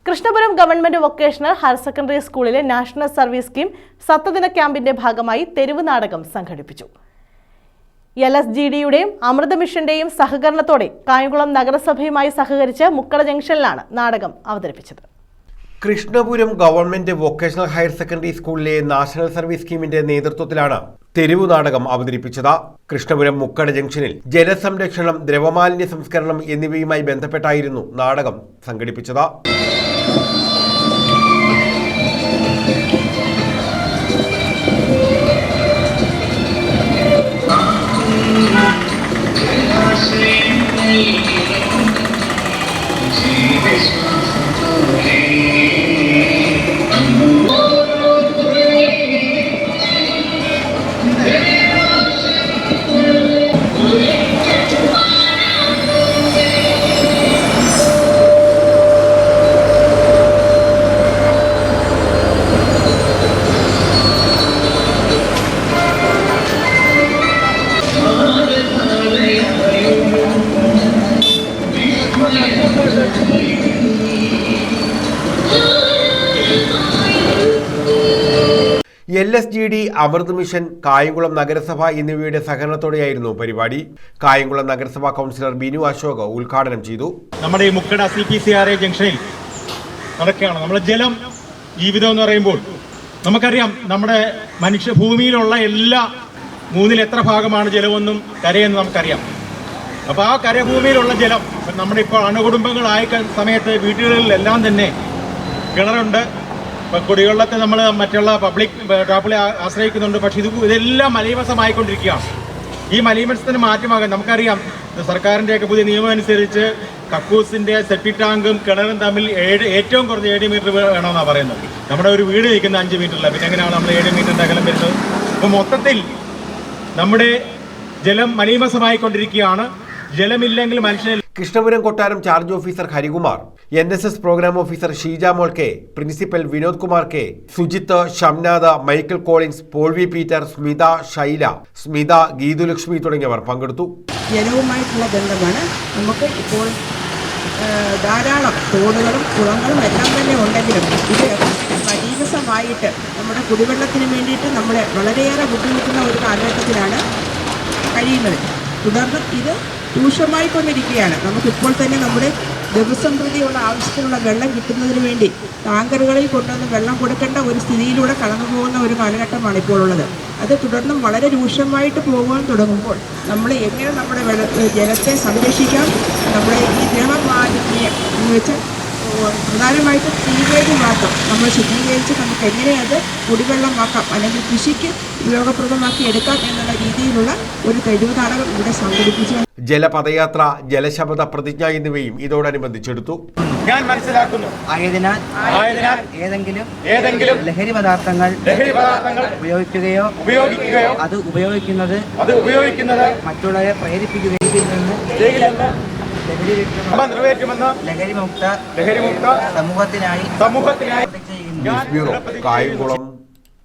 Krishnapuram government vocational higher secondary സ്കൂളിലെ national service scheme സപ്തദിന ക്യാമ്പിന്റെ ഭാഗമായി തെരുവ് നാടകം സംഘടിപ്പിച്ചു. LSGDയുടെയും അമൃത മിഷന്റെയും സഹകരണത്തോടെ കായംകുളം നഗരസഭയുമായി സഹകരിച്ച് മുക്കട ജംഗ്ഷനിലാണ് നാടകം അവതരിപ്പിച്ചത്. Krishnapuram government vocational higher secondary സ്കൂളിലെ നാഷണൽ സർവീസ് സ്കീമിന്റെ നേതൃത്വത്തിലാണ് തെരുവു നാടകം അവതരിപ്പിച്ചത്. കൃഷ്ണപുരം മുക്കട ജംഗ്ഷനിൽ ജലസംരക്ഷണം, ദ്രവമാലിന്യ സംസ്കരണം എന്നിവയുമായി ബന്ധപ്പെട്ടായിരുന്നു നാടകം സംഘടിപ്പിച്ചത്. LSGD, അമൃത് മിഷൻ, കായംകുളം നഗരസഭ എന്നിവയുടെ സഹകരണത്തോടെയായിരുന്നു പരിപാടി. കായംകുളം നഗരസഭാ കൗൺസിലർ ബിനു അശോക് ഉദ്ഘാടനം ചെയ്തു. നമ്മുടെ ഈ മുക്കട CPCRA ജംഗ്ഷനിൽ നടക്കുകയാണ്. നമ്മുടെ ജലം ജീവിതം എന്ന് പറയുമ്പോൾ നമുക്കറിയാം, നമ്മുടെ ഭൂമിയിലുള്ള എല്ലാ മൂന്നിൽ എത്ര ഭാഗമാണ് ജലമെന്നും കരയെന്നും നമുക്കറിയാം. അപ്പോൾ ആ കരഭൂമിയിലുള്ള ജലം നമ്മുടെ ഇപ്പോൾ അണുകുടുംബങ്ങളായ സമയത്ത് വീടുകളിലെല്ലാം തന്നെ കിണറുണ്ട്. ഇപ്പം കുടിവെള്ളത്തെ നമ്മൾ മറ്റുള്ള പബ്ലിക് ടാപ്പിളെ ആശ്രയിക്കുന്നുണ്ട്. പക്ഷേ ഇതെല്ലാം മലീമസമായിക്കൊണ്ടിരിക്കുകയാണ്. ഈ മലീമസത്തിന് മാറ്റമാകാൻ നമുക്കറിയാം, സർക്കാരിൻ്റെയൊക്കെ പുതിയ നിയമം അനുസരിച്ച് കക്കൂസിൻ്റെ സെപ്റ്റിക് ടാങ്കും കിണറും തമ്മിൽ ഏറ്റവും കുറഞ്ഞ 7 മീറ്റർ വേണമെന്നാണ് പറയുന്നത്. നമ്മുടെ ഒരു വീട് നിൽക്കുന്ന 5 മീറ്ററില്ല, പിന്നെ എങ്ങനെയാണ് നമ്മൾ 7 മീറ്ററിൻ്റെ അകലം വരുന്നത്? അപ്പോൾ മൊത്തത്തിൽ നമ്മുടെ ജലം മലീമസമായിക്കൊണ്ടിരിക്കുകയാണ്. ജലമില്ലെങ്കിൽ മനുഷ്യന്. കൃഷ്ണപുരം കൊട്ടാരം charge officer Harikumar, NSS program officer Sheeja Mol K, principal Vinod Kumar K, Sujith, Shamnath, Michael Collins, Paul V Peter, Smitha, Shaila, Smitha, Geethulakshmi തുടങ്ങിയവർ പങ്കെടുത്തു. ജലവുമായിട്ടുള്ള ബന്ധമാണ്. നമുക്ക് ഇപ്പോൾ ധാരാളം തോടുകളും കുളങ്ങളും എല്ലാം തന്നെ ഉണ്ടെങ്കിലും ഇത് മലീമസമായിട്ട് നമ്മുടെ കുടിവെള്ളത്തിന് വേണ്ടിയിട്ട് നമ്മളെ വളരെയേറെ ബുദ്ധിമുട്ടുന്ന ഒരു കാലഘട്ടത്തിലാണ് കഴിയുന്നത്. തുടർന്ന് ഇത് രൂക്ഷമായിക്കൊണ്ടിരിക്കുകയാണ്. നമുക്കിപ്പോൾ തന്നെ നമ്മുടെ ദിവസം പ്രതിയുള്ള ആവശ്യത്തിനുള്ള വെള്ളം കിട്ടുന്നതിന് വേണ്ടി ടാങ്കറുകളിൽ കൊണ്ടുവന്ന് വെള്ളം കൊടുക്കേണ്ട ഒരു സ്ഥിതിയിലൂടെ കടന്നു പോകുന്ന ഒരു കാലഘട്ടമാണ് ഇപ്പോൾ ഉള്ളത്. അത് തുടർന്നും വളരെ രൂക്ഷമായിട്ട് പോകാൻ തുടങ്ങുമ്പോൾ നമ്മൾ എങ്ങനെ നമ്മുടെ ജലത്തെ സംരക്ഷിക്കാം? നമ്മുടെ ഈ ദ്രവമാലിന്യം എന്ന് വെച്ചാൽ പ്രധാനമായിട്ടും സീവേജ് വാട്ടർ നമ്മൾ ശുദ്ധീകരിച്ച് നമുക്ക് എങ്ങനെ അത് കുടിവെള്ളമാക്കാം, അല്ലെങ്കിൽ കൃഷിക്ക് ഉപയോഗപ്രദമാക്കി എടുക്കാം എന്നുള്ള രീതിയിലുള്ള ഒരു തെരുവ് നാടകം ഇവിടെ സംഘടിപ്പിച്ചു. ജലപദയാത്ര, ജലശപഥ പ്രതിജ്ഞ എന്നിവയും ഇതോടനുബന്ധിച്ചെടുത്തു. ഞാൻ മനസ്സിലാക്കുന്നു, ആയതിനാൽ ഏതെങ്കിലും ലഹരി പദാർത്ഥങ്ങൾ ഉപയോഗിക്കുകയോ അത് ഉപയോഗിക്കുന്നത് മറ്റുള്ളവരെ പ്രേരിപ്പിക്കുകയും ലഹരിമുക്ത സമൂഹത്തിനായി ന്യൂസ് ബ്യൂറോ, കായംകുളം.